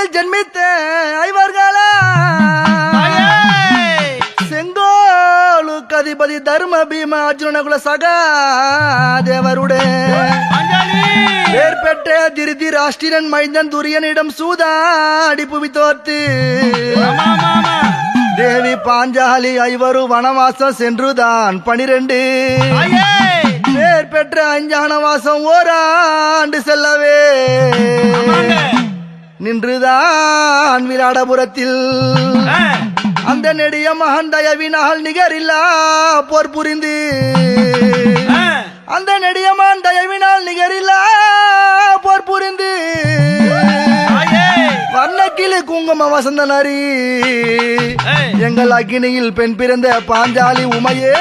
மண்ணில் ஜென்மித்த ஐவர்களா செங்கோலுக்கு அதிபதி தர்ம பீம அர்ஜுன குல சகா தேவருடைய பேர் பெற்ற திருதி ராஷ்டிரன் மைந்தன் துரியனிடம் சூதாடி புவி தோர்த்து தேவி பாஞ்சாலி ஐவரு வனவாசம் சென்றுதான் 12 பேர் பெற்ற அஞ்ஞானவாசம் ஓராண்டு செல்லவே நின்றுதான் விராடபுரத்தில் அந்த நெடிய மகன் தயவினால் நிகரில்லா போர் புரிந்து அந்த நெடிய மகன் தயவினால் நிகரில்லா போர் புரிந்து வர்ணக்கிளி குங்கும வசந்த நரி எங்கள் அக்னியில் பெண் பிறந்த பாஞ்சாலி உமையே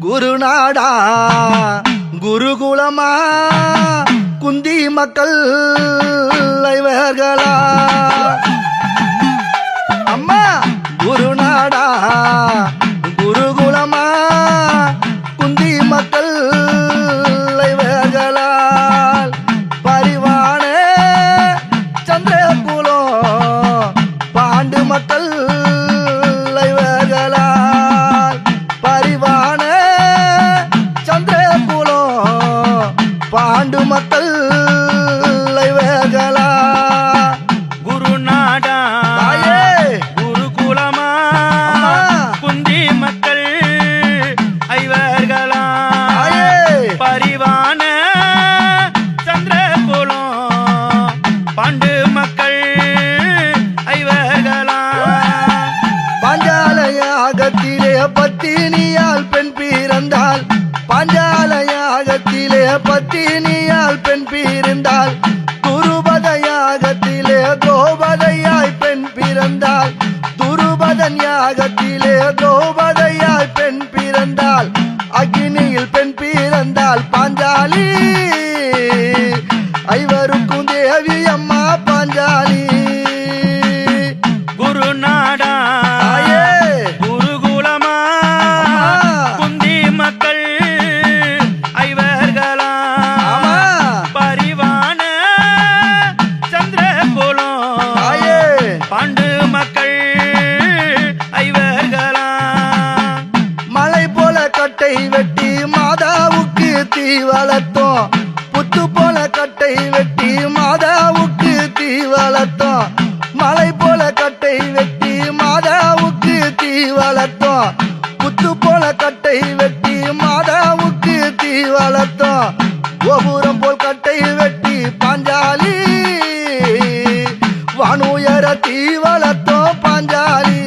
குருநாடா குருகுலமா குந்தி மக்கள் ஐவர்களா அம்மா குருநாடா குருகுலமா குந்தி மக்கள் ஐவர்களால் பரிவான சந்திரகுலம் பாண்டு மக்கள் ஐவர்களால் பரிவான பாண்டு மக்கள் ஐவர்களா குருநாடா குருகுலமா குந்தி மக்கள் ஐவர்களா பரிவான சந்திரகுலம் பாண்டு மக்கள் ஐவர்களா பாஞ்சாலயாகத்திலே பத்தினியால் பெண் பிறந்தால் பாஞ்சாலயாகத்திலே பத்தினியால் பெண் பிறந்தால் துருபதயாகத்திலே கோபதையாய் பெண் பிறந்தால் துருபதன் யாகத்திலே கோபதையாய் பெண் பிறந்தால் அக்னியில் பெண் பிறந்தால் பாஞ்சாலி ஐவருக்கும் தேவி அம்மா பாஞ்சாலி குருநாடா குருகுலமா குந்தி மக்கள் ஐவர்களா பரிவான சந்திரகுலம் பாண்டு மக்கள் ஐவர்களா மலை போல கட்டை வெட்டி மாதாவுக்கு தீ வளர்த்தோம் புத்து போல கட்டை வெட்டி மாதாவுக்கு தீ வளர்த்தோம் மலை போல கட்டை வெட்டி மாதாவுக்கு தீ வளர்த்தோம் புத்து போல கட்டை வெட்டி மாதாவுக்கு தீ வளர்த்தோம் கோபுரம் போல் கட்டை வெட்டி பாஞ்சாலி வானுயர தீ வளர்த்தோம் பாஞ்சாலி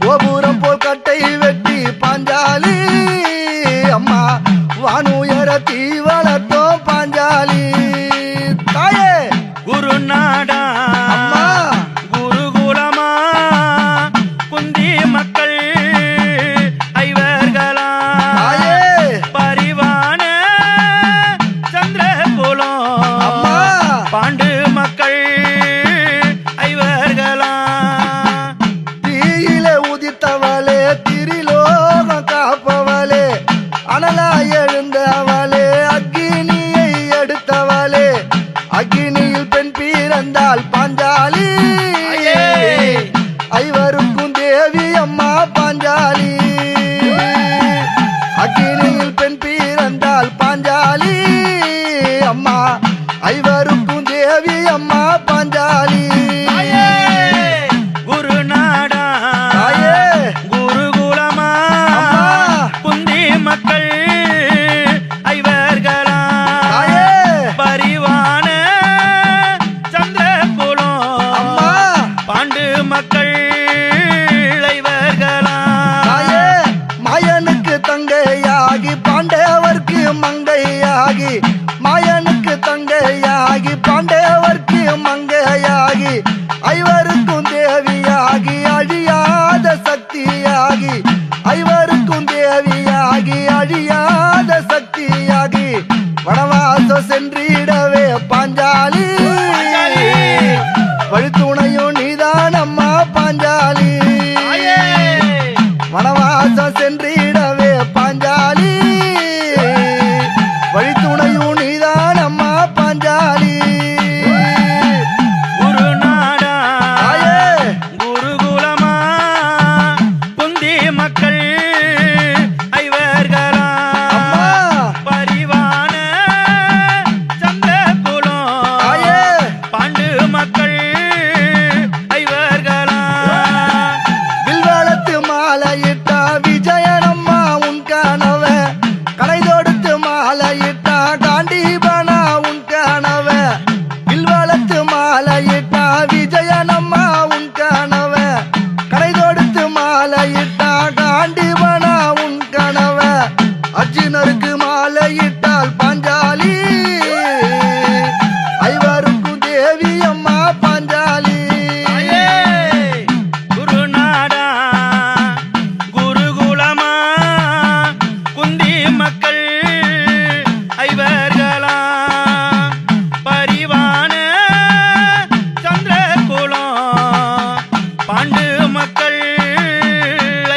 கோபுரம் போல் கட்டை வெட்டி பாஞ்சாலி அம்மா வானுயர தீ வளர்த்தோம் பாஞ்சாலி தாயே குருநாடா அம்மா குருகுலமா குந்தி மக்கள் ஐவர்களா பரிவான சந்திரகுலம் அம்மா பாண்டு மக்கள் ஐவர்களா தீயிலே உதித்தவளே திரிலோகம் காப்பவளே அனலா எழுந்தவளே அக்னியை எடுத்தவளே அக்னியில் பெண் பிறந்தால் பாஞ்சாலி ஐவருக்கும் தேவி அம்மா பாஞ்சாலி அக்னியில் பெண் பிறந்தால் பாஞ்சாலி அம்மா ஐவருக்கும் தேவி அம்மா பாஞ்சாலி குருநாடா குருகுலமா குந்தி மக்கள் ஐவர்களா பரிவான சந்திரகுலம் பாண்டு மக்கள் ஐவர்களா மாயனுக்கு தங்கையாகி பாண்டவர்க்கு மங்கையாகி மாயனுக்கு தங்கையாகி பாண்டவர்க்கு மங்கையாகி ஐவருக்கும் தேவியாகி அழியாத சக்தியாகி ஐவருக்கும் தேவியாகி அழியாத சக்தியாகி வனவாசம் சென்றிடவே பாஞ்சாலி வழித்துணையும் வழித்துணையும் நீதான் அம்மா பாஞ்சாலி குருநாடா தாயே குருகுலமா குந்தி மக்கள் ஐவர்களா அம்மா பரிவான சந்தகுலம் தாயே பாண்டு மக்கள் ஐவர்களா வில்வளத்து மாலையிட்டா விஜயனம்மா உன் கனவ கடை தொடுத்து மாலையிட்டா காண்டீபனா உன் கனவ வில்வளத்து மாலையிட்டா விஜயனம்மா உன் கனவ கடை தொடுத்து மாலையிட்டா காண்டீபனா உன் கனவ அர்ஜுனருக்கு மாலையிட்டால் பாஞ்சாலி ஐவருக்கும் தேவி அம்மா பாஞ்சாலி குருநாடா குருகுலமா குந்தி மக்கள் ஐவர்களா பரிவான சந்திரகுலம் பாண்டு மக்கள்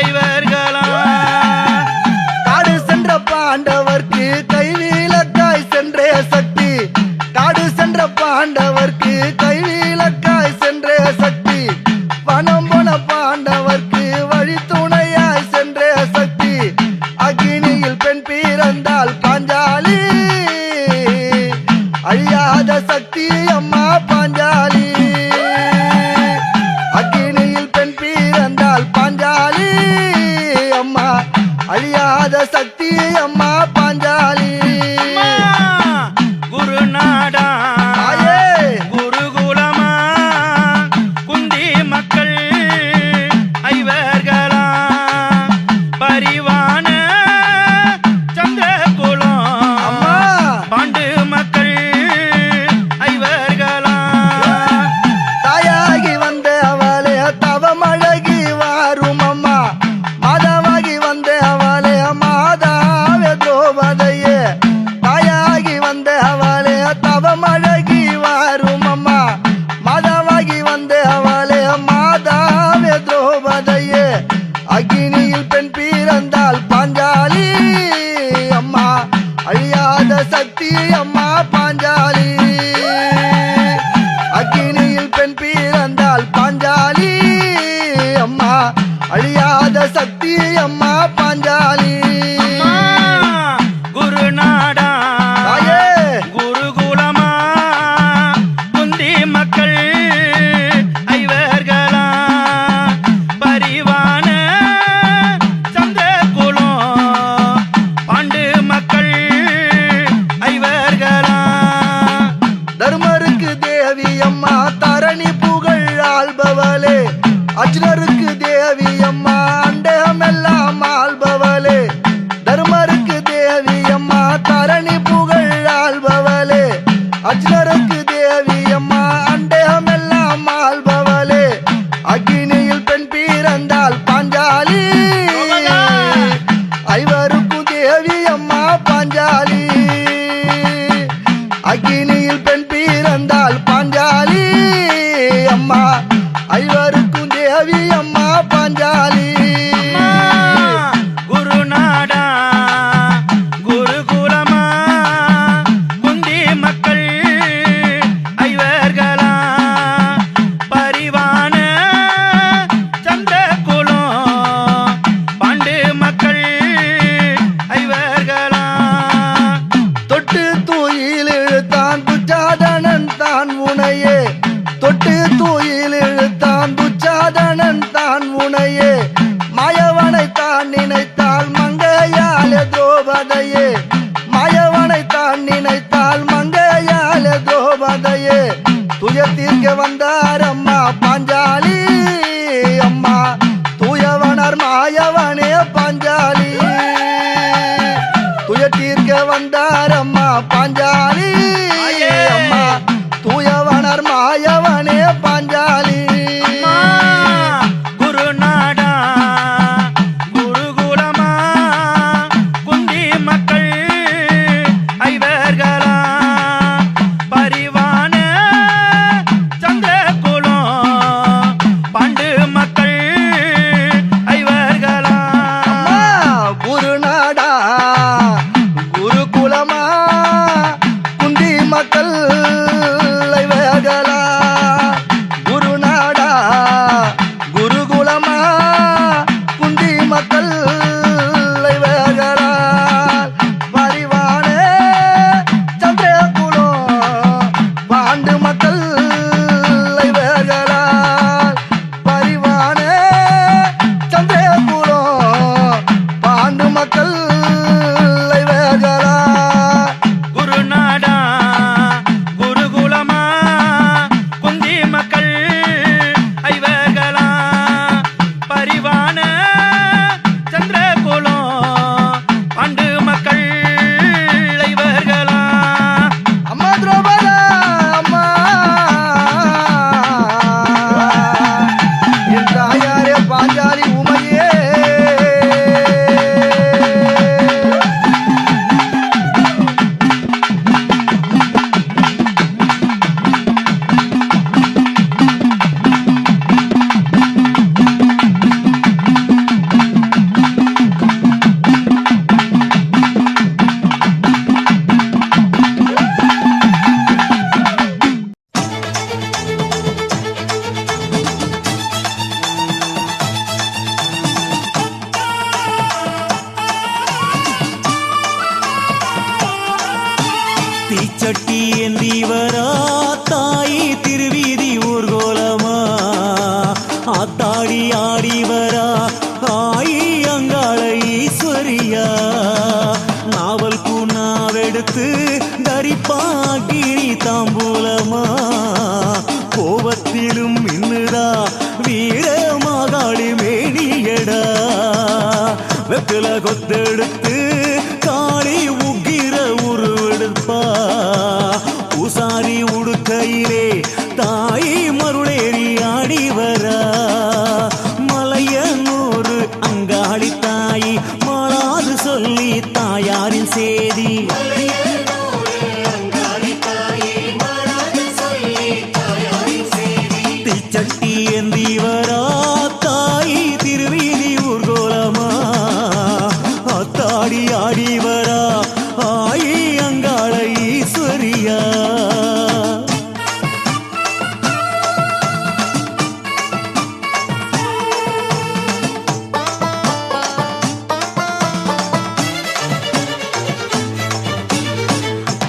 ஐவர்களா காடு சென்ற பாண்டவர்க்கு கைவிலக்காய் சென்றே சக்தி காடு சென்ற பாண்டவர்க்கு கைவிலக்காய் சென்றே சக்தி வனம் போன பாண்டவர்க்கு வழித்துணையாய் சென்றே சக்தி அக்னியில் பெண் பிறந்தால் பாஞ்சாலி அழியாத சக்தி அம்மா பாஞ்சாலி அக்னியில் பெண் பிறந்தால் பாஞ்சாலி அம்மா அழியாத சக்தி அம்மா பாஞ்சாலி குருநாடா தாயே குருகுலமா குந்தி மக்கள் ஐவர்களா பரிவான சந்திரகுலம் அம்மா பாண்டு மக்கள் ஐவர்களா தாயாகி வந்த அவளே தவமழகி வாரும் அம்மா மாதாவாகி வந்த அவளே மாதாவே திரௌபதியே தாயாகி வந்த அவளே தவமழகி வாரும் அம்மா மாதாவாகி வந்த அவளே மாதாவே திரௌபதியே அக்னியில் பெண் பிறந்தால் பாஞ்சாலி அம்மா அழியாத சக்தி அம்மா பாஞ்சாலி அக்னியில் பெண் பிறந்தால் பாஞ்சாலி அம்மா அழியாத சக்தி அம்மா பாஞ்சாலி குருநாடா தாயே குருகுலமா குந்தி மக்கள் ஐவர்களா பரிவான சந்திரகுலம் பாண்டு மக்கள் ஐவர்களா தர்மருக்கு தேவி அம்மா தரணி புகழ் ஆள்பவளே அர்ஜுனருக்கு தேவி அம்மா அண்டமெல்லாம் ஆள்பவளே தர்மருக்கு தேவி அம்மா தரணி புகழ் ஆள்பவளே அர்ஜுனருக்கு தேவி அம்மா அண்டமெல்லாம் ஆள்பவளே அக்னியில் பெண் பிறந்தால் பாஞ்சாலி ஐவருக்கும் தேவி அம்மா பாஞ்சாலி அக்னியில் பெண் பிறந்தால் பாஞ்சாலி அம்மா ஐவருக்கும் தேவி அம்மா பாஞ்சாலி குருநாடா குருகுலமா குந்தி மக்கள் ஐவர்களா பரிவான சந்திரகுலம் பாண்டு மக்கள் ஐவர்களா தொட்டு தூயில் இழுத்தான் துச்சாதனன் தான் உனையே தொட்டு தூயில் இழுத்தான் துச்சாதனன் தான் உனையே மாயவனை தான் நினைத்தால் மங்கையாலே திரௌபதியே மாயவனை தான் நினைத்தால் மங்கையாலே திரௌபதியே துயர் தீர்க்க வந்தார் அம்மா பாஞ்சாலி அம்மா தூயவனர் மாயவனே பாஞ்சாலி துயர் தீர்க்க வந்தார் அம்மா பாஞ்சாலி அம்மா தூயவனர் மாயவனே பாஞ்சாலி குருநாடா குருகுலமா குந்தி மக்கள் ஐவர்களா பரிவான சந்திரகுலம் பாண்டு மக்கள் ஐவர்களா குருநாடா குருகுலமா மக்கள் இவர்களா குருநாடா குருகுலமா குந்தி மக்கள் இவர்களா பரிவானே சந்திரகுலம் பாண்டு மக்கள் இவர்களா பரிவானே சந்திரகுலம் பாண்டு மக்கள் இவர்களா குருநாடா குருகுலமா குந்தி மக்கள் ஐவர்களா பரிவான சந்திரகுலம் பாண்டு மக்கள் ஐவர்களா அம்மா திரௌபதா அம்மா என் தாயாரே பாஞ்சாலி உமையே தீச்சட்டி ஏந்தி வரா தாயி திருவீதி ஊர்கோலமா ஆத்தாடி ஆடி வரா ஆயி அங்காள ஈஸ்வரியா நாவல் பூனாவெடுத்து தரிப்பாகிரி தாம்பூலமா கோபத்திலும் மின்னுதா வீர மாகாளி மேனியடா வெப்பில கொத்தெடுத்து காளி உக்கிர உருவெடுப்பா உசாரி உடுக்கையிலே தாய் மருளேறி ஆடி வரா மலையனூறு அங்காளி தாய் மாளாது சொல்லி தாயாரின் சேதி தீச்சட்டி ஏந்தி வரா தாய் திருவீதி ஊர்கோலமா ஆத்தாடி ஆடி வரா ஆயி அங்காள ஈஸ்வரியா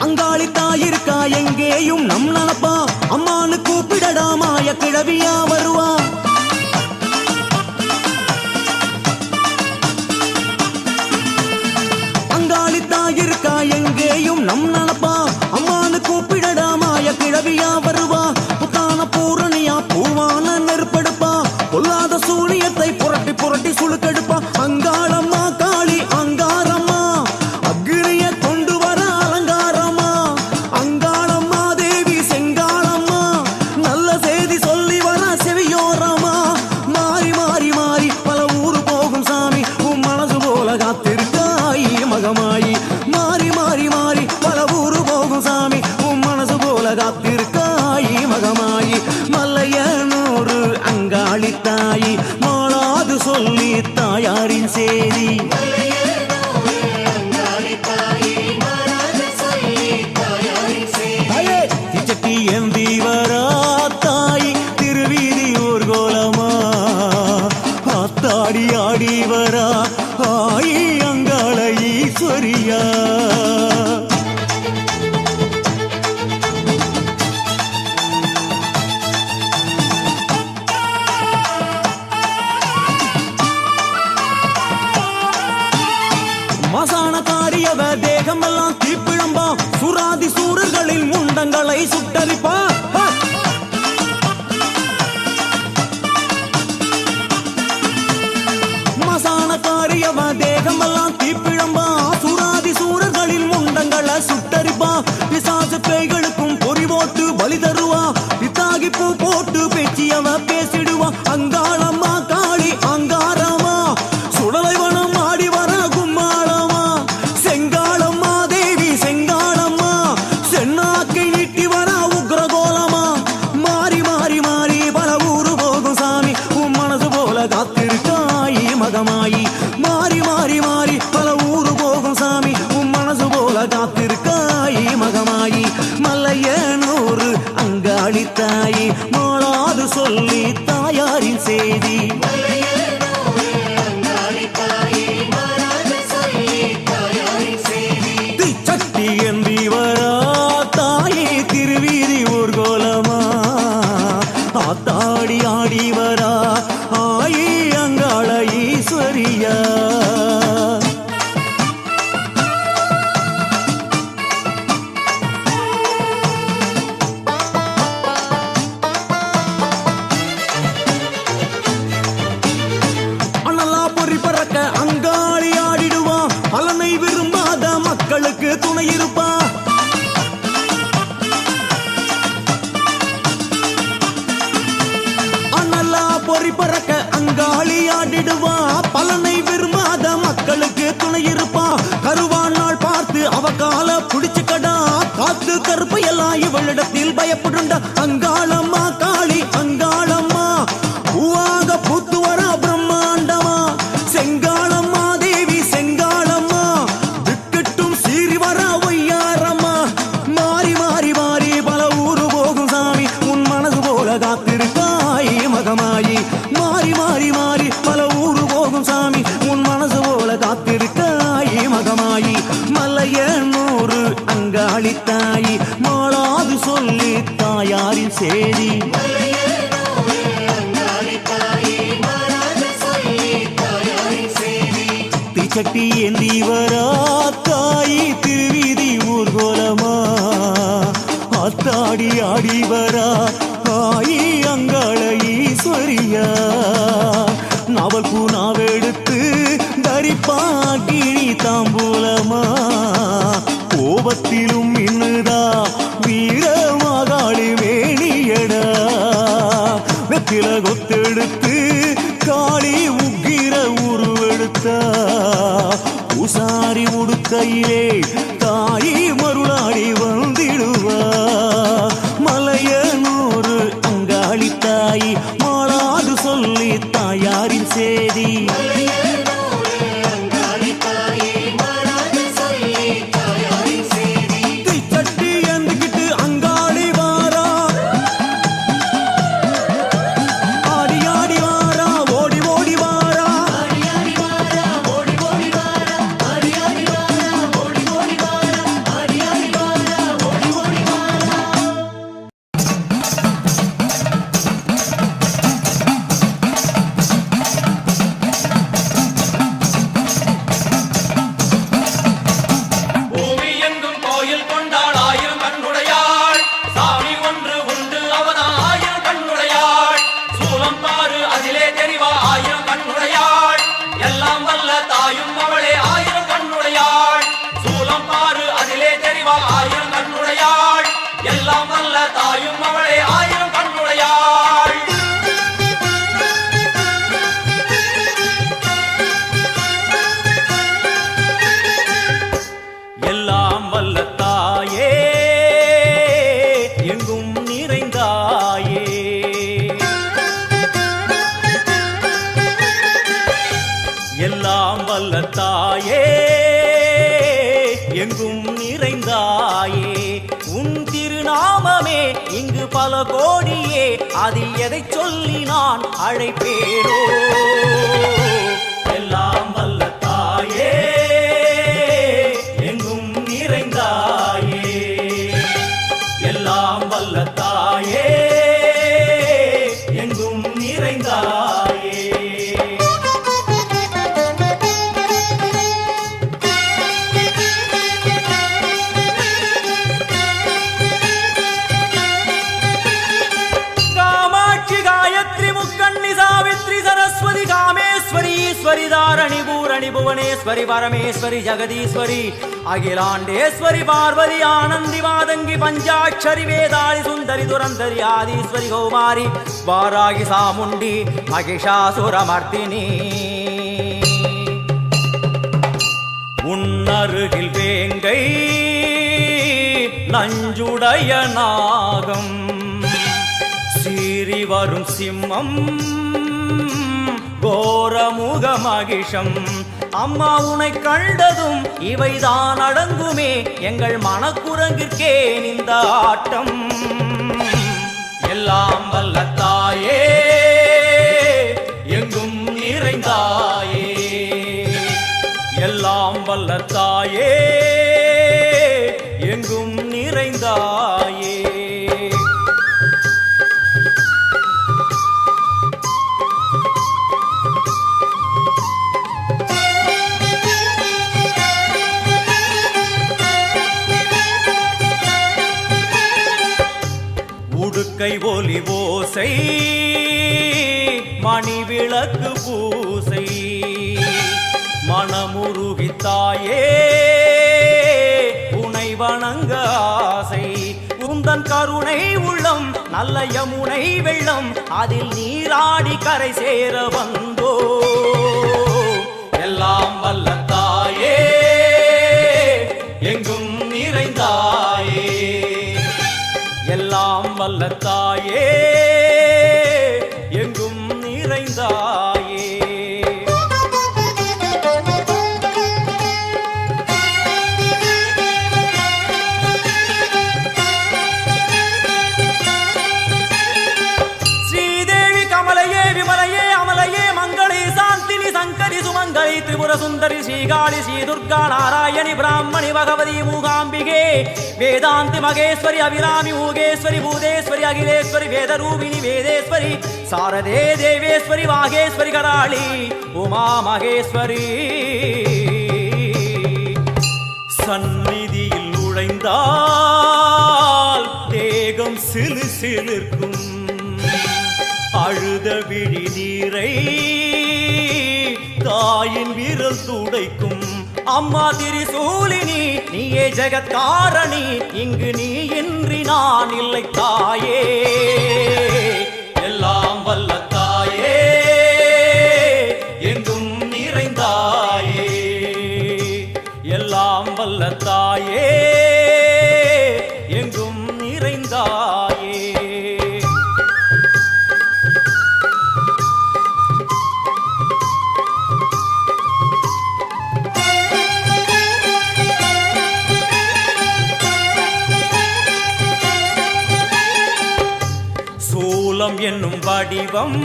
அங்காளி தாயிருக்கா எங்கேயும் நம் நனப்பா அம்மானு கூப்பிடடா மாய கிழவியா வருவா அங்காளி தாயிருக்கா எங்கேயும் நம் நனப்பா அம்மானு கூப்பிடடா மாய கிழவியா வருவா புத்தான பூரணியா பூவான நெருப்பெடுப்பா பொல்லாத சூனியத்தை புரட்டி புரட்டி சுழுக்கெடுப்பா அங்காளம்மா காளி அங்காரம்மா அக்னிய கொண்டு வர அலங்காரமா அங்காளம்மா தேவி செங்காளம்மா நல்ல செய்தி சொல்லி வர செவியோரமா மாறி மாறி மாறி பல ஊரு போகும் சாமி உன் மனசு போல காத்திருக்காய் மகமாயி மாறி மாறி மாறி பல ஊரு போகும் சாமி உன் மனசு போல காத்திருக்காய் மகமாயி மல்லையனூறு அங்காளி தாயி மாளாது சொல்லி தாயாரின் சேதி தீச்சட்டி ஏந்தி வரா தாய் திருவீதி ஊர்கோலமா ஆத்தாடி ஆடி வரா ஆயி அங்காள ஈஸ்வரியா மசான காரியவ தேகமெல்லாம் தீப்பிழம்பா சுராதி சூரர்களின் முண்டங்களை சுட்டரிப்பா மசான காரியவ தேகமெல்லாம் தீப்பிழம்பா சுராதி சூரர்களின் முண்டங்களை சுட்டரிப்பா பிசாசு பேய்களுக்கும் பொறி போட்டு பலி தருவா பித்தாகி பூ போட்டு பேச்சியவ பேசிடுவா அங்காளம்மா காளி அங்காரமா சுடலை வனம் ஆடி வர கும்மாளமா செங்காளம்மா தேவி செங்காளம்மா சென்னாக்கை நீட்டி வர உக்ரகோலமா மாறி மாறி மாறி பல ஊரு போகும் சாமி உன் மனசு போல காத்திருக்காய் மகமாயி மாறி மாறி மாறி பல ஊரு போகும் சாமி உன் மனசு போல காத்திருக்காய் மகமாயி மல்ல தாயி மாளாது சொல்லி தாயாரின் சேதி தீச்சட்டி ஏந்தி வரா தாயி திருவீதி ஊர்கோலமா ஆத்தாடி ஆடி வரா தாயி அங்காள ஈஸ்வரியா நாவல் பூ நாவெடுத்து தரிப்பாகினி தாம்பூலமா கோபத்திலும் இன்னுதா வீரமாகாளி வேணியடா வெத்தில கொத்தெடுத்து காளி உக்கிர உருவெடுத்தா உசாரி உடுக்கையிலே தாயி மருளாடி வந்திடுவா மலையனூறு அங்காளி தாயி மாளாது சொல்லி தாயாரின் சேதி தீச்சட்டி ஏந்திக்கிட்டு அங்காளி வாரா ஆடி ஆடி வாரா ஓடி ஓடி வாரா பூமி எங்கும் கோயில் கொண்டாள் ஆயிரம் கண்ணுடையாள் சாமி ஒன்று உண்டு அவனா ஆயிரம் கண்ணுடையாள் சூலம் பாரு அதிலே தெரிவா ஆயிரம் கண்ணுடையாள் எல்லாம் வல்ல தாயும் அவளே ஆயிரம் கண்ணுடையாள் சூலம் பாரு அதிலே தெரிவா ஆயிரம் கண்ணுடையாள் எல்லாம் வல்ல தாயும் அவளே ஆயிரம் கண்ணுடையாள் எல்லாம் வல்ல தாயே எங்கும் நிறைந்தாயே எல்லாம் வல்ல தாயே எங்கும் நிறைந்தாயே உன் திருநாமமே இங்கு பல கோடியே அதில் எதை சொல்லி நான் அழைப்பேனோ எல்லாம் வல்ல தாயே எங்கும் நிறைந்தாயே எல்லாம் வல்ல தாயே எங்கும் நிறைந்தாயே காமாட்சி காயத்ரி முக்கண்ணி சாவித்ரி சரஸ்வதி காமேஸ்வரி ஈஸ்வரி தாரணி பூரணி புவனேஸ்வரி பரமேஸ்வரி ஜெகதீஸ்வரி அகிலாண்டேஸ்வரி பார்வதி ஆனந்தி மாதங்கி பஞ்சாட்சரி வேதாளி சுந்தரி துரந்தரி ஆதீஸ்வரி கௌமாரி வாராகி சாமுண்டி மகிஷாசுரமர்த்தினி உன்னருகில் வேங்கை நஞ்சுடைய நாகம் சீறி வரும் சிம்மம் கோரமுக மகிஷம் அம்மா உனை கண்டதும் இவைதான் அடங்குமே எங்கள் மனக்குரங்கிற்கே இந்த ஆட்டம் எல்லாம் வல்ல தாயே எங்கும் நிறைந்தாயே எல்லாம் வல்ல தாயே எங்கும் நிறைந்தாயே உடுக்கை ஒலி ஓசை மணி விளக்கு பூசை மனமுருகித்தாயே உனை வணங்க ஆசை உந்தன் கருணை உள்ளம் நல்ல யமுனை வெள்ளம் அதில் நீராடி கரை சேர வந்தோ எல்லாம் வல்ல தாயே எங்கும் நிறைந்தாயே எல்லாம் வல்ல தாயே எங்கும் நிறைந்தாயே ஸ்ரீதேவி கமலையே விமலையே அமலையே மங்களே சாந்தினி சங்கரி சுமங்கலி திரிபுர சுந்தரி ஸ்ரீகாளி ஸ்ரீ துர்கா நாராயணி பிராமணி பகவதி மூகாம்பிகே வேதாந்தி மகேஸ்வரி அபிராமி ஊகேஸ்வரி பூதேஸ்வரி அகிலேஸ்வரி வேதரூபிணி வேதேஸ்வரி சாரதே தேவேஸ்வரி வாகேஸ்வரி கராளி உமா மகேஸ்வரி. சந்நிதியில் நுழைந்தால் தேகம் சிலு சிலிர்க்கும், அழுத விழி நீரை தாயின் விரல் துடைக்கும். அம்மா திரிசூலினி நீயே ஜெகத்காரணி, இங்கு நீ இன்றி நான் இல்லை தாயே. எல்லாம் வல்ல தாயே எங்கும் நிறைந்தாயே, எல்லாம் வல்ல தாயே எங்கும் நிறைந்தாயே. சூலம் என்னும் வடிவம்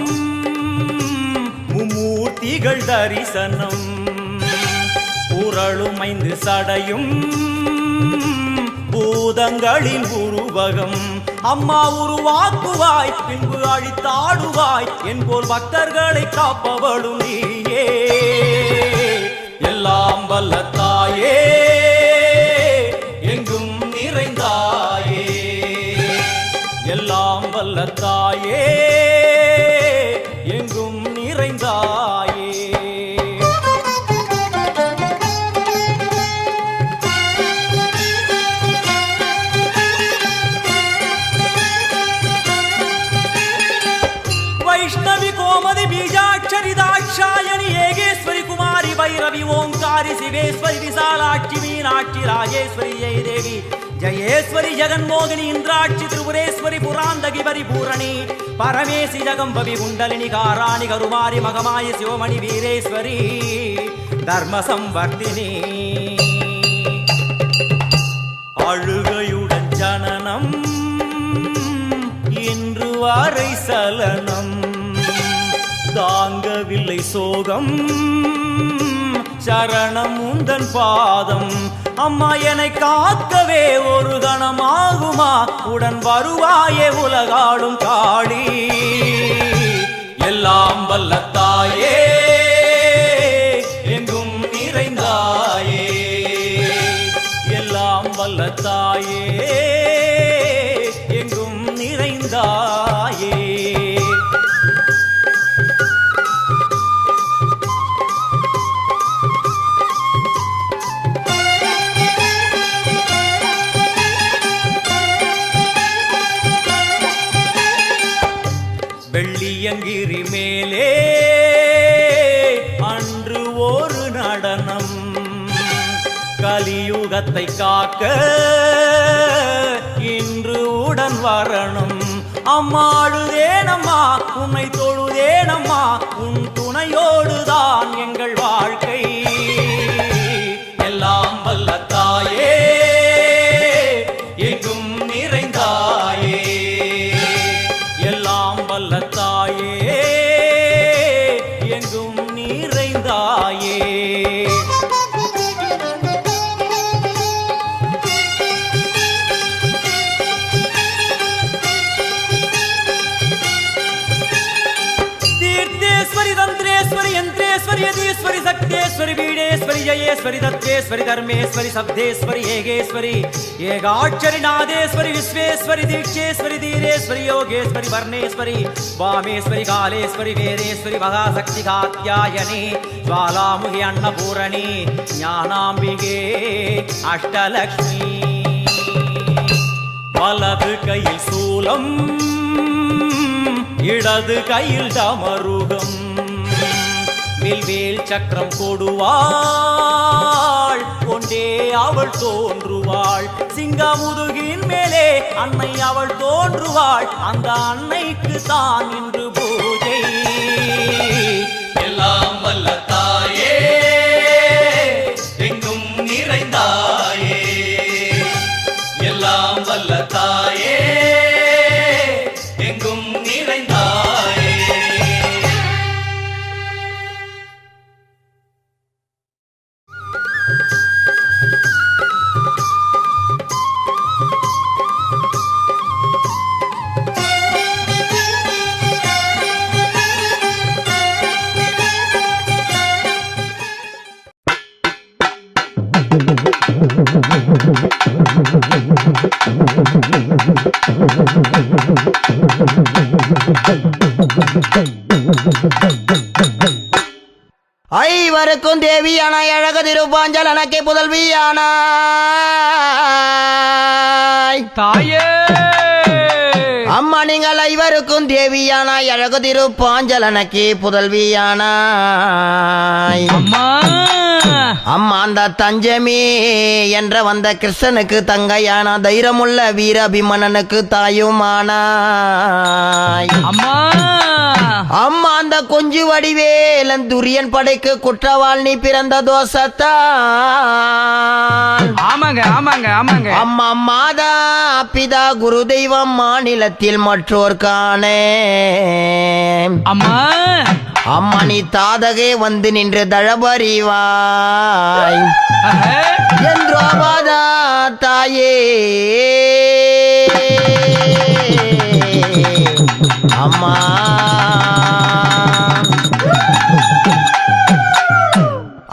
மும்மூர்த்திகள் தரிசனம், புரளும் 5 சடையும் பூதங்களின் உருவகம். அம்மா உருவாக்குவாய் பின்பு அழித்தாடுவாய், என்போல் பக்தர்களை காப்பவளும் நீயே. எல்லாம் வல்ல தாயே எங்கும் நிறைந்தாயே, எல்லாம் வல்ல தாயே எங்கும் நிறைந்தாயே. வைஷ்ணவி கோமதி பீஜாட்சரி தாட்சாயணி ஏகேஸ்வரி குமாரி பைரவி ஓங்காரி சிவேஸ்வரி விசாலாட்சி மீனாட்சி ராஜேஸ்வரி ஜெயதேவி ஜயேஸ்வரி ஜெகன்மோகினி இந்திராட்சி திரிபுரேஸ்வரி புராந்தகி பரிபூரணி பரமேசி ஜகம்பவி குண்டலினி காராணி கருமாரி மகமாய சிவமணி வீரேஸ்வரி தர்ம சம்வர்த்தினி. அழுகையுடன் ஜனனம் இன்று வரை சலனம், தாங்கவில்லை சோகம் சரணம் உந்தன் பாதம். அம்மா என்னை காக்கவே ஒரு கணமாகுமா, உடன் வருவாயே உலகாடும் காளி. எல்லாம் வல்ல தாயே எங்கும் நிறைந்தாயே, எல்லாம் வல்ல தாயே எங்கும் நிறைந்தாயே. வெள்ளியங்கிரி மேலே அன்று ஒரு நடனம், கலியுகத்தை காக்க இன்று உடன் வரணும். அம்மாடுதேனம்மா உன்னை தொழுதேனம்மா, உன் துணையோடுதான் எங்கள் வாழ்க்கை. எல்லாம் வல்ல தாயே எங்கும் நிறைந்தாயே, எல்லாம் வல்ல தாயே எங்கும் நிறைந்தாயே. தீர்த்தேஸ்வரி தந்திரேஸ்வரி யந்திரேஸ்வரி யதீஸ்வரி சக்தேஸ்வரி வீடேஸ்வரி ஜயேஸ்வரி தத்வேஸ்வரி தர்மேஸ்வரி சப்தேஸ்வரி ஏகேஸ்வரி ஏகாட்சரி நாதேஸ்வரி விஸ்வேஸ்வரி தீட்சேஸ்வரி தீரேஸ்வரி யோகேஸ்வரி வர்ணேஸ்வரி வாமேஸ்வரி காலேஸ்வரி வேதேஸ்வரி மகாசக்தி காத்யாயனி ஜ்வாலாமுகி அன்னபூரணி ஞானாம்பிகே அஷ்டலக்ஷ்மி. வலது கையில் சூலம் இடது கையில் டமருகம், வில்வேல் சக்கரம் கொடுவாள் கொண்டே அவள் தோன்றுவாள். சிங்கமுதுகின் மேலே அன்னை அவள் தோன்றுவாள், அந்த அன்னைக்கு தான் இன்று பூஜை. எல்லாம் வல்ல தாயே எங்கும் நிறைந்தாயே, எல்லாம் வல்ல தாயே எங்கும் நிறைந்தாயே. ஐவருக்கும் தேவியான அழகு திருப்பாஞ்சல் எனக்கு புதல்வியான தாயே அம்மா நீங்கள் ஐவருக்கும் தேவியான அழகு திருப்பாஞ்சல் எனக்கு புதல்வியான அம்மா அம்மா அந்த தஞ்சமே என்ற வந்த கிருஷ்ணனுக்கு தங்கையான தைரியமுள்ள வீரபிமன்னனுக்கு தாயுமானாய் அம்மா அம்மா அந்த கொஞ்சு வடிவேலன் துரியன் படைக்கு குற்றவாள் நீ பிறந்த தோசத்தான் ஆமாங்க ஆமாங்க ஆமாங்க அம்மா மாதா பிதா குரு தெய்வம் மாநிலத்தில் மற்றோர் காணே அம்மா அம்மா நீ தாதகே வந்து நின்று தழபறிவாய் என்றோபாதா தாயே அம்மா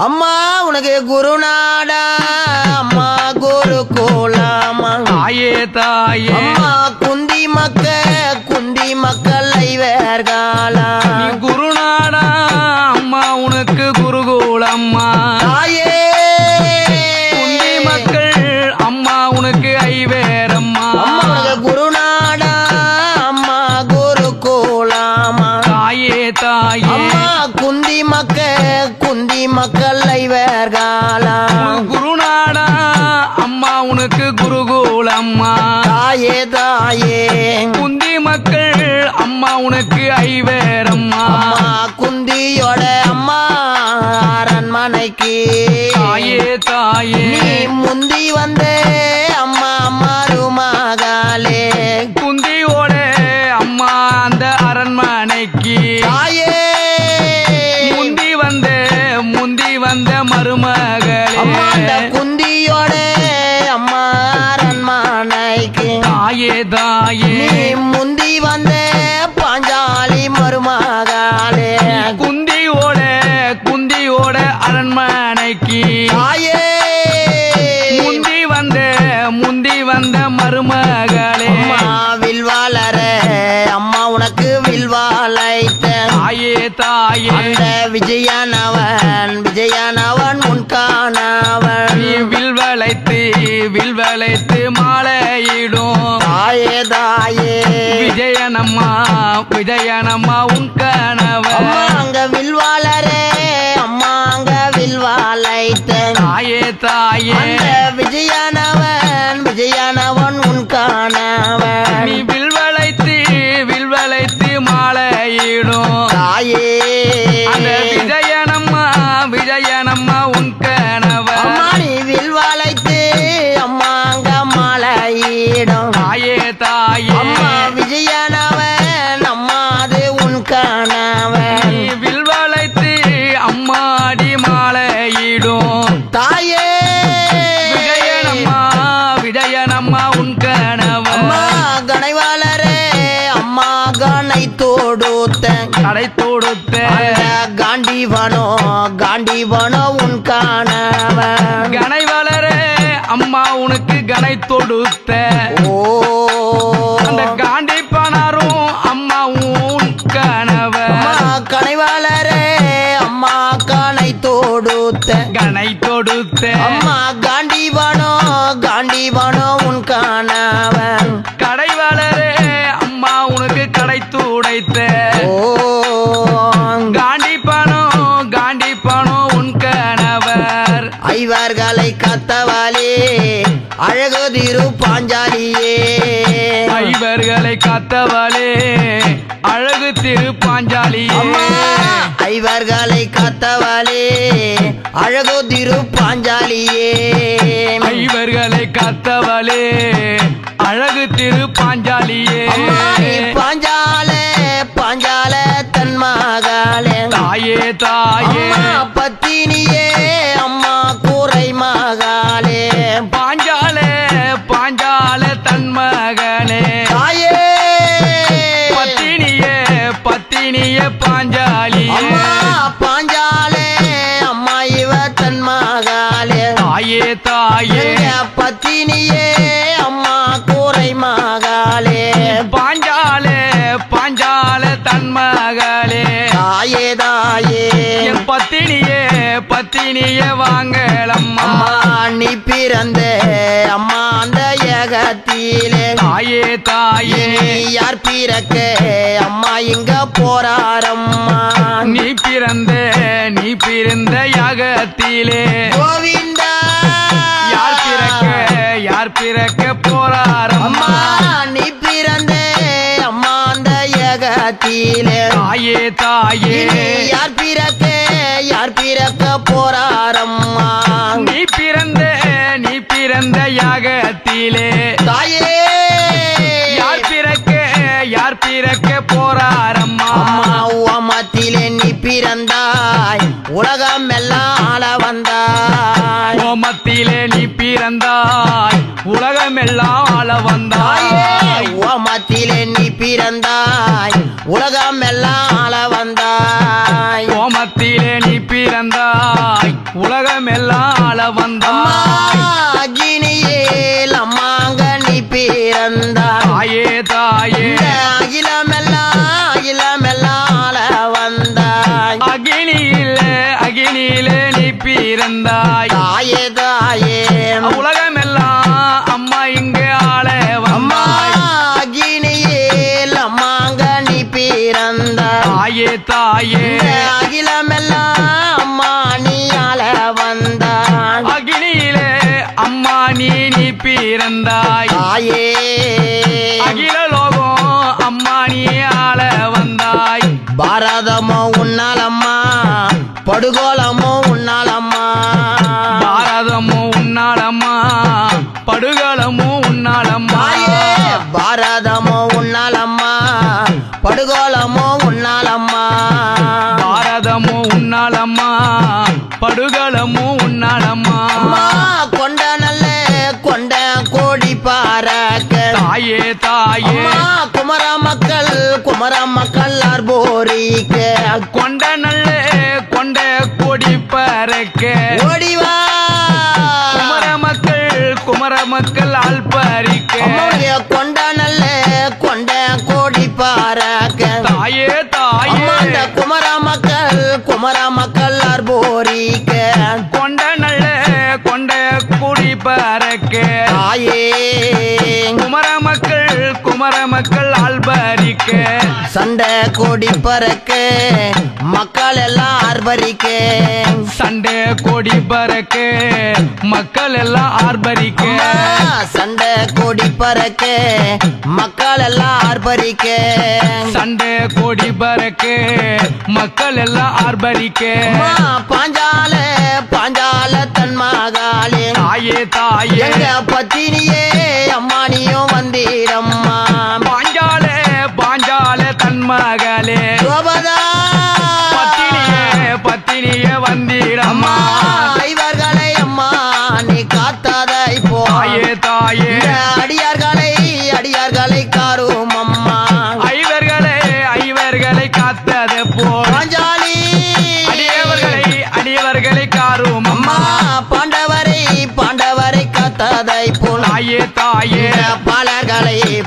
அம்மா உனக்கு குருநாடா அம்மா குரு கோலாமா தாயே தாயே அம்மா குந்தி மக்கள் ஐவர்காலா நீ குருநாடா அம்மா உனக்கு குருகோளம்மா தாயே குந்தி மக்கள் அம்மா உனக்கு ஐவேரம்மா அம்மா உனக்கு குருநாடா அம்மா குரு கோலாமா தாயே தாயே அம்மா குந்தி மக்கள் ஐவர்காலா குருநாடா அம்மா உனக்கு குருகோளம்மா தாயே தாயே குந்தி மக்கள் அம்மா உனக்கு ஐவேரம்மா அம்மா குந்தியோட அம்மா அரண்மனைக்கு தாயே தாயே நீ முந்தி வந்தே அம்மா மருமகளே குந்தியோட அம்மா அந்த அரண்மனைக்கு தாயே முந்தி வந்த மருமகளே அம்மா அந்த குந்தியோட அம்மா அரண்மனைக்கு தாயே தாயே நீ முந்தி வந்தே பாஞ்சாலி மருமகளே குந்தியோட அரண்மனைக்கு தாயே முந்தி வந்த மருமகளே அம்மா வில்வாளர அம்மா உனக்கு வில்வாளைத்த தாயே தாயே அந்த விஜயானவன் முன்கானவன் நீ வில்வளைத்து மாலையிடும் தாயே தாயே விஜயனம்மா உன் கணவன் அம்மா அங்க வில்வாளரே அம்மா அங்க வில்வாளைத்த தாயே தாயே அந்த விஜயானவன் முன்கானவன் நீ வில்வளைத்து மாலையிடும் தாயே அந்த விஜயனம்மா உன் கணவன் அம்மா நீ வில்வாளைத்து அம்மா அங்க மாலையிடும் தாயே தாயே அம்மா விஜயானவன் அம்மா அது உன் கணவன் நீ வில்வளைத்து அம்மாடி மாலையிடும் தாயே விஜயனம்மா உன் கணவன் அம்மா கணைவாளரே அம்மா கணை தொடுத்த கடை தொடுத்த காண்டிவனோ உன் கணவன் கணை வளரே அம்மா உனக்கு கணை தொடுத்த ஓ அந்த காண்டி பணரும் அம்மா உன் கணவன் அம்மா கணைவாளரே அம்மா கணை தொடுத்த அம்மா காண்டிவனோ உன் கணவன் கடை வளரே அம்மா உனக்கு கடை துடைத்த ஓ காண்டி பணம் உன் கணவர் ஐவர்களை கத்தவாலே அழகு திரு பாஞ்சாலியே ஐவர்களை காத்தவளே அழகு திரு பாஞ்சாலியே அம்மா ஐவர்களை கத்தவாலே அழகு திரு பாஞ்சாலியே ஐவர்களை காத்தவளே அழகு திரு பாஞ்சாலியே அம்மா நீ பாஞ்சால தன் மகளே தாயே தாயே அம்மா பத்தினியே அம்மா கூரை மகளே பாஞ்சால தன் மகனே தாயே பத்தினியே பாஞ்சாலி அம்மா பாஞ்சாலே அம்மா இவ தன் மகளே தாயே தாயே பத்தினியே அம்மா கூரை மகளே பாஞ்சாலே அகினிய வாங்கலம்மா அம்மா நீ பிறந்த அம்மா அந்த ஏகத்திலே தாயே தாயே நீ யார் பிறக்க அம்மா இங்க போறாரம்மா நீ பிறந்த யாகத்திலே கோவிந்தா யார் பிறக்க போறாரம்மா அம்மா நீ பிறந்த அம்மா அந்த ஏகத்திலே தாயே தாயே இனி யார் பிறக்க போறாரம்மா நீ பிறந்த யாகத்திலே தாயே யார் பிறக்க போறாரம்மா அம்மா உமத்திலே நீ பிறந்தாய் உலகம் எல்லாம் ஆள வந்தாய் கோமத்திலே நீ பிறந்தாய் உலகமெல்லாம் ஆள தாயே வந்தாய் உமத்திலே நீ பிறந்தாய் உலகம் எல்லாம் ஆள வந்தாய் கோமத்திலே நீ பிறந்தாய் உலகமெல்லாம் ஆள அம்மா வந்தாய் அகினியேல் அம்மாங்க நீ பிறந்தாய் தாயே தாயே இந்த அகிலமெல்லாம் ஆள வந்தாய் அகினியிலே நீ பிறந்தாய் தாயே தாயே உலகமெல்லாம் அம்மா இங்கே ஆள அம்மா வந்தாய் அகினியேல் அம்மாங்க நீ பிறந்தாய் தாயே தாயே இந்த அகிலமெல்லாம் அம்மா நீ ஆள வந்தாய் அகினியிலே அம்மா நீ பிறந்தாய் தாயே அகில லோகம் அம்மா நீ ஆள வந்தாய் பாரதமோ உன்னாலம்மா படுகோலமோ உன்னாலம்மா பாரதமோ உன்னாலம்மா படுகளமோ உன்னாலம்மா தாயே பாரதமோ உன்னாலம்மா படுகோலமோ உன்னாலம்மா பாரதமோ உன்னாலம்மா படுகளமோ உன்னாலம்மா அம்மா கொண்ட கோடி பாரக்க தாயே தாயே அம்மா குமர மக்கள் ஆர்போரிக்க கொண்ட கொடி பறக்க ஓடிவா குமர மக்கள் ஆள் பறிக்க அம்மாவுடைய கொண்ட கோடி பாரக்க தாயே அம்மா அந்த தாயே குமர மக்கள் ஆர்போரிக்க கொண்ட குடி பறக்க தாயே குமர மக்கள் ஆள்பரிக்க சண்டை கோடி பறக்க மக்கள் எல்லாம் ஆர்ப்பரிக்க சண்டை கொடி பறக்க மக்கள் எல்லாம் ஆர்ப்பரிக்க சண்டை கோடி பறக்க மக்கள் எல்லாம் ஆர்ப்பரிக்க சண்டை கொடி பறக்க மக்கள் எல்லாம் ஆர்ப்பரிக்க அம்மா, பாஞ்சால தன் மகாளே தாயே தாயே எங்க பத்தினியே அம்மானியும் வந்தீரம்மா பாஞ்சால தன் மகளே கோபதா பத்தினியே வந்திடம்மா அம்மா இவர்களை அம்மா நீ காத்தாதை போ தாயே தாயே இந்த அடியார்களை காரும் அம்மா ஐவர்களை காத்தது போல் பாஞ்சாலி அடியவர்களை காரும் அம்மா அம்மா பாண்டவரை காத்ததை போல் தாயே தாயே இந்த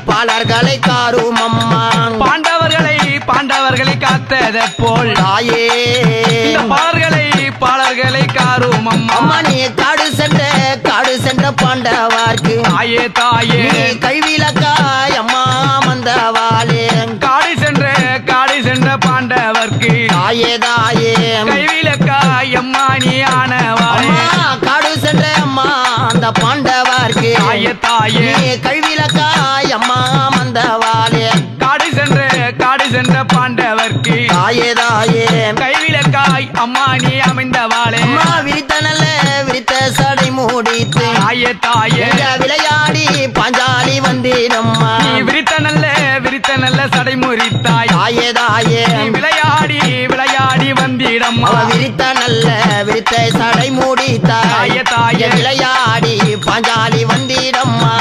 பாலர்களை காரும் அம்மா பாண்டவர்களை காத்தது போல் தாயே இந்த பாலர்களை காரும் அம்மா அம்மா நீ காடு சென்ற பாண்டவார்க்கு தாயே தாயே நீ கைவிளக்காய் அம்மா மந்தவாளே காடி சென்ற பாண்டவர்க்கு தாயே கைவிலக்காய் அம்மா நீ ஆனவாளே அம்மா காடு சென்ற அம்மா அந்த பாண்டவார்க்கு தாயே தாயே நீ கைவிளக்காய் அம்மா மந்தவாளே காடி சென்ற பாண்டவர்க்கு தாயே கைவிலக்காய் அம்மா நீ அமைந்தவாளே அம்மா விரித்த சடை மூடித்து தாயே எங்க விளையாடி பாஞ்சாலி வந்தீரம்மா நீ விரித்த நல்ல சடை முறித்தாய் தாயே நீ விளையாடி வந்திடம்மா அவ விரித்த சடை மூடித்தாய் தாயே விளையாடி பாஞ்சாலி வந்தீரம்மா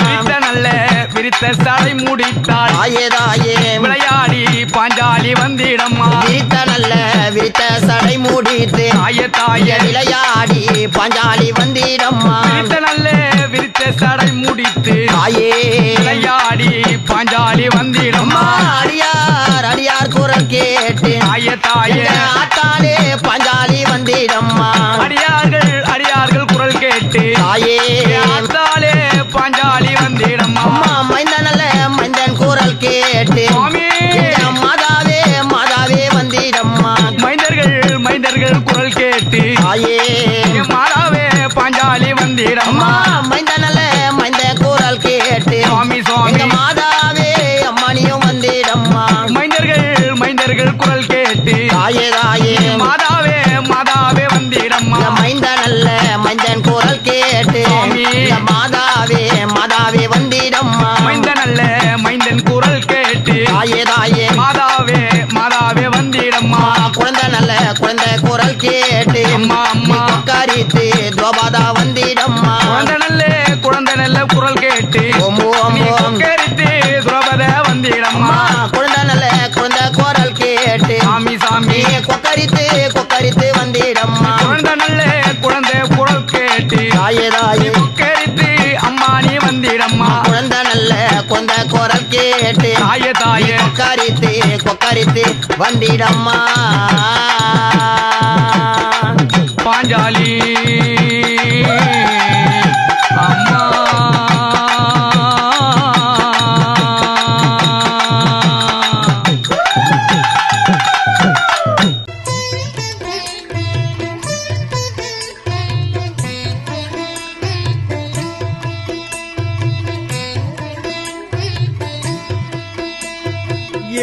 விரித்த சடை முடித்தாய் தாயே விளையாடி பாஞ்சாலி வந்திடம்மா விரித்த சடை மூடித்து தாயே விளையாடி பாஞ்சாலி வந்தீரம்மா விரித்த சடை முடித்து தாயே விளையாடி பாஞ்சாலி வந்திடம்மா அடியார் குரல் கேட்டு தாயே ஆத்தாலே பாஞ்சாலி வந்தீரம்மா அடியார்கள் வந்திடம்மா மைந்தனல்ல மைந்த குரல் கேட்டு சுவாமி சுவாமி எங்க மாதாவே அம்மானியும் வந்திடம்மா மைந்தர்கள் குரல் கேட்டு தாயே தாயே மாதாவே வந்திடம்மா மைந்தனல்ல மைந்தன் குரல் கேட்டு சுவாமி. மாதாவே வந்திடம்மா மைந்தனல்ல மைந்தன் குரல் கேட்டு தாயே தாயே மாதாவே வந்திடம்மா குழந்தை நல்ல குழந்தை குரல் கேட்டு அம்மா அம்மா கரித்து துவபாதா வந்திடம்மா குழந்தை நல்ல குரல் கேட்டு ஓம் ஓம் நீ ஓம் கொக்கரித்து துரபத வந்திடம்மா குழந்தை நல்ல குழந்தை குரல் கேட்டு சாமி சாமி நீ கொக்கரித்து வந்திடம்மா குழந்தை நல்ல குழந்தை குரல் கேட்டு தாயே தாயே கொக்கரித்து அம்மா நீ வந்திடம்மா குழந்தை நல்ல குழந்தை குரல் கேட்டு தாயே கொக்கரித்து வந்திடம்மா பாஞ்சாலி அம்மா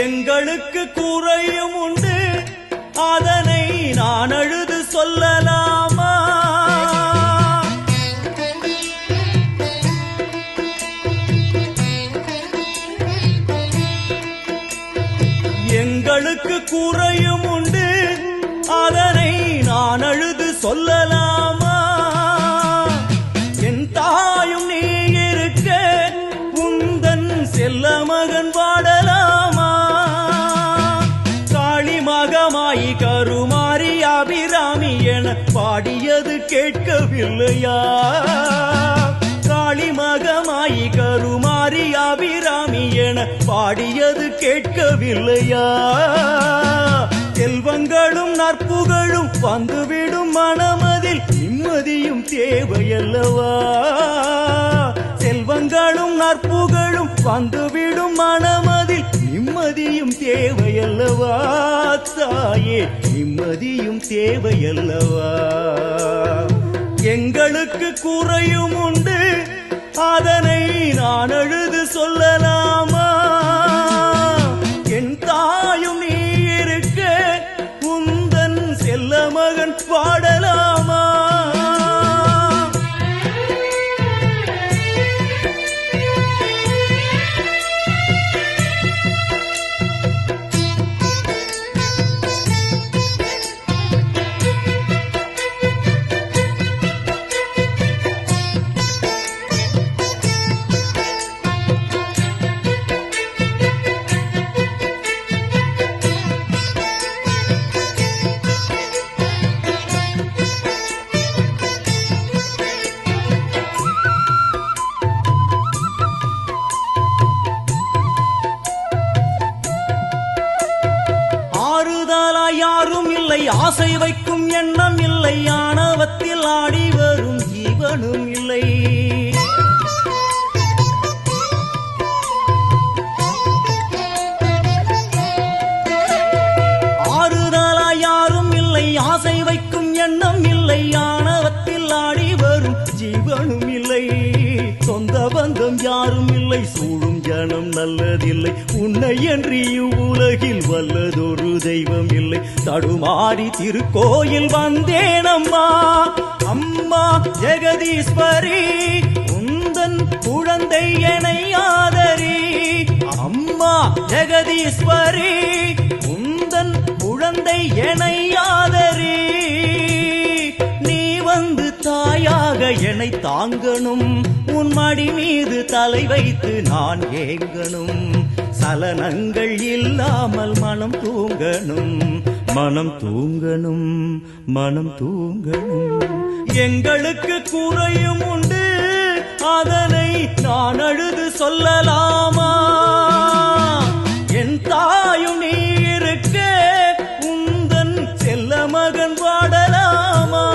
எங்களுக்கு குறையும் உண்டு அதனை நான் அழுது சொல்லலாமா எங்களுக்கு குறையும் உண்டு அதனை நான் அழுது சொல்லலாமா என் தாயும் நீ இருக்க உந்தன் செல்ல மகன் வாடலாமா காளி மகமாயி கருமாரி அபிராமி என பாடியது கேட்கவில்லையா காளி மகமாயி கருமாரி அபிராமி என பாடியது கேட்கவில்லையா செல்வங்களும் நற்புகழும் வந்துவிடும் மனமதில் நிம்மதியும் தேவையல்லவா செல்வங்களும் நற்புகழும் வந்துவிடும் மனமதில் நிம்மதியும் தேவையல்லவா தாயே நிம்மதியும் தேவையல்லவா எங்களுக்கு குறையும் உண்டு அதனை நான் அழுது சொல்லலாமா என் தாயும் நீ இருக்க உந்தன் செல்ல மகன் பாடலாமா யாரும் இல்லை ஆசை வைக்கும் எண்ணம் இல்லை ஆணவத்தில் ஆடி வரும் ஜீவனும் இல்லை ஆறுதலா யாரும் இல்லை ஆசை வைக்கும் எண்ணம் இல்லை ஆணவத்தில் ஆடி வரும் ஜீவனும் இல்லை சொந்த பந்தம் யாரும் இல்லை சூழும் ஜனம் நல்லதில்லை உன்னை என்று இவ்வுலகில் வல்லதொரு தெய்வம் இல்லை தடுமாறி திருக்கோயில் வந்தேன் அம்மா அம்மா ஜெகதீஸ்வரி உந்தன் குழந்தை என்னை ஆதரி அம்மா ஜெகதீஸ்வரி உந்தன் குழந்தை என்னை ஆதரி நீ வந்து தாயாக என்னை தாங்கணும் உன் மடி மீது தலை வைத்து நான் ஏங்கணும் சலனங்கள் இல்லாமல் மனம் தூங்கணும் மனம் தூங்கணும் மனம் தூங்கணும் எங்களுக்கு குறையும் உண்டு அதனை நான் அழுது சொல்லலாமா என் தாயும் நீ இருக்க உந்தன் செல்ல மகன் வாடலாமா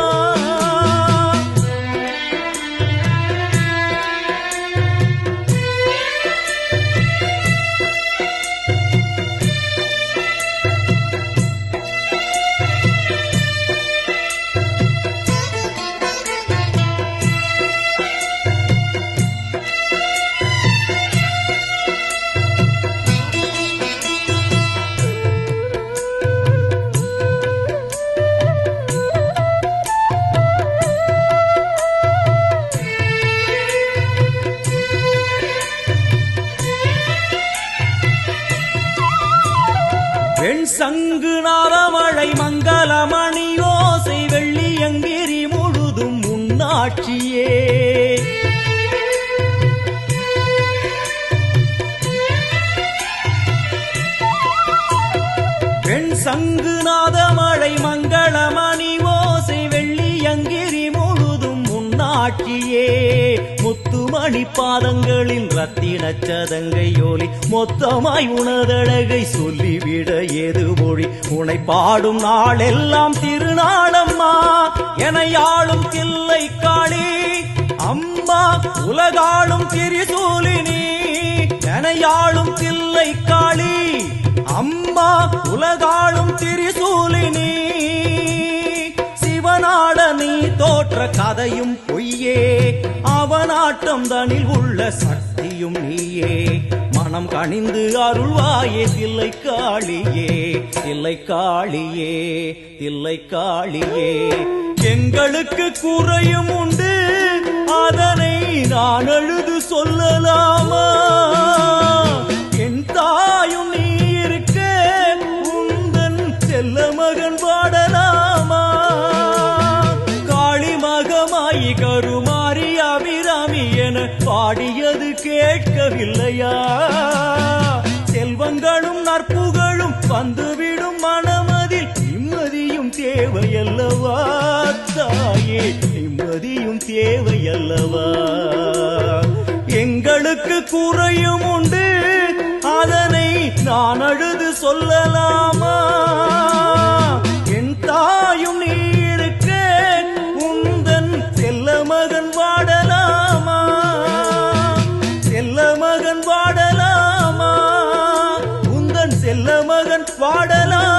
வெண் சங்கு நாதமழை மங்களமணி ஓசை வெள்ளியங்கிரி முழுதும் உன்னாட்சியே வெண் சங்கு நாதமழை மங்களமணி ஓசை வெள்ளியங்கிரி முழுதும் உன்னாட்சியே முத்துமணி பாதங்களின் ரத்தின சதங்கையோலி மொத்தமாய் உனதழகை சொல்லிவிட ஏது மொழி உனை பாடும் நாளெல்லாம் திருநாளம்மா என யாழும் தில்லை காளி அம்மா உலகாளும் திரிசூலினி என யாழும் தில்லை காளி அம்மா உலகாளும் திரிசூலினி சிவனாட நீ தோற்ற கதையும் பொய்யே அவனாட்டம் தனில் உள்ள சக்தியும் நீயே மனம் கனிந்து அருள்வாயே தில்லை காளியே தில்லை காளியே தில்லை காளியே எங்களுக்கு குறையும் உண்டு அதனை நான் அழுது சொல்லலாமா என் தாயும் நீ இருக்க உந்தன் செல்ல மகன் பாடலாமா காளி மகமாயி கருமாரி அபிராமி என பாடியது கேட்கவில்லையா செல்வங்களும் நற்புகழும் வந்துவிடும் மனமதில் நிம்மதியும் தேவையல்லவா தாயே நிம்மதியும் தேவையல்லவா எங்களுக்கு குறையும் உண்டு அதனை நான் அழுது சொல்லலாமா என் தாயும் நீ இருக்க உந்தன் செல்ல மகன் வாடலாமா செல்ல மகன் வாடலாமா உந்தன் செல்ல மகன் வாடலாமா